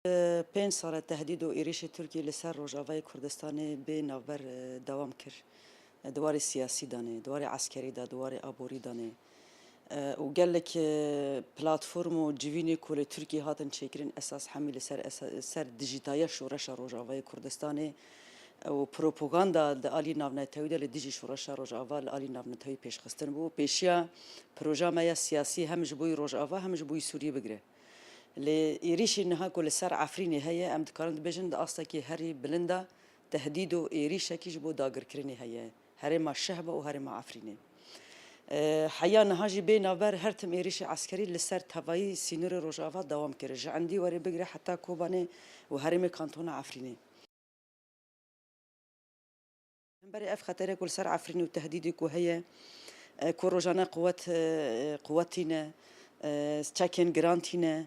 5 سال تهدید و ایریش ترکیه لسر روجاوای کردستان به نوبر دوام کرد. دوار سیاسی دانه، دوار عسکری دا، دوار آبوری دانه. و گلک پلاتفرم و جوینی کل ترکیه هاتن چکرین اساس حمیل سر دیجیتایا شورش روجاوای کردستان و پروپاگاندا د علی ناونتوی د دیجی شورش روجاوا علی ناونتوی پیش خستن بو پیشیا پروژه ما سیاسی همش بوی روجاوا همش بوی سوریه بگره ل ایریش نها کل سر عفرینی هي ام دکارند بجن د استا کی هری بلندا تهدید و ایریش کیش بو داگر کرنی هي هر ما شهب و هر ما عفرینی حیا نهاجی بین اور هر تم ایریش عسکری لسر توایی سینور روجاوا دوام کرد جندی وری بگره حتی کوبانه و هرم کانتون عفرینی بري اف خطر كل سر عفرين وتهديدك وهي كوروجانا قوتنا تشاكين جرانتينا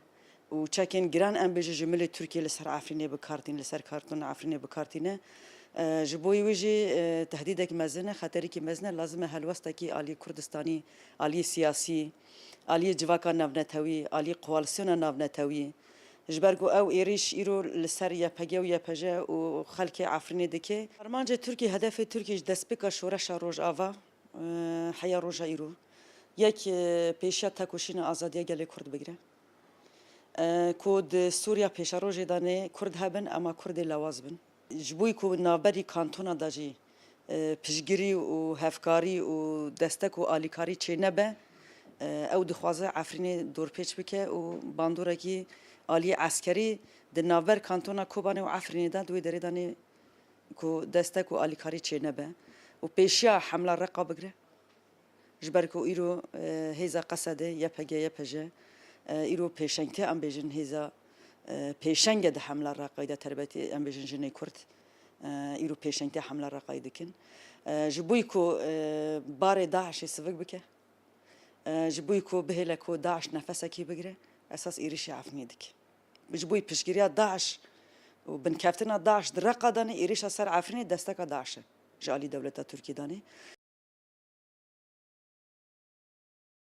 وتشاكين جران ام بيجي جمله تركيا لسر عفرين بكارتين لسر كارتون عفرين بكارتينا جبوي ويجي تهديدك مزنه خطرك مزنه لازم هالوسطكي علي كردستاني علي سياسي علي جواكا نافنتوي علي قوالسيون نافنتوي جبرگو او ایریش ایرو لسر یا پگه و یا پجه و خلک عفرینه دکه فرمانج ترکی هدف ترکیش دسپیکا شورش روج آوا حیا روج ایرو یک پیشا تکوشین آزادی گله کرد بگیره کود سوریا پیشا روج دانه کرد هبن اما کرد لواز بن جبوی کو نابری کانتونا داجی پشگیری و هفکاری و دستک و آلیکاری چه نبه او دخوازه عفرینه دور پیچ بکه و باندورکی عالی عسکری د ناور کانتونا کوبانه و عفرینه دا دوی دری دانه کو دستک و آلیکاری چه نبه و پیشیا حمله رقا بگره جبر کو ایرو هیزا قصده یا پگه یا پجه ایرو پیشنگته ام بیجن هیزا پیشنگ ده حمله رقا ده تربیتی ام بیجن جنی کرد ایرو پیشنگته حمله رقا دکن جبوی کو بار داعش سوق بکه جبوی کو بهله کو داعش نفسه کی بگره اساس ایریش عفنی دک بجبوی پشگیریا داعش وبن كافتنا داعش درقه داني إيريش سر عفريني دستك داعش جالي دولة تركي داني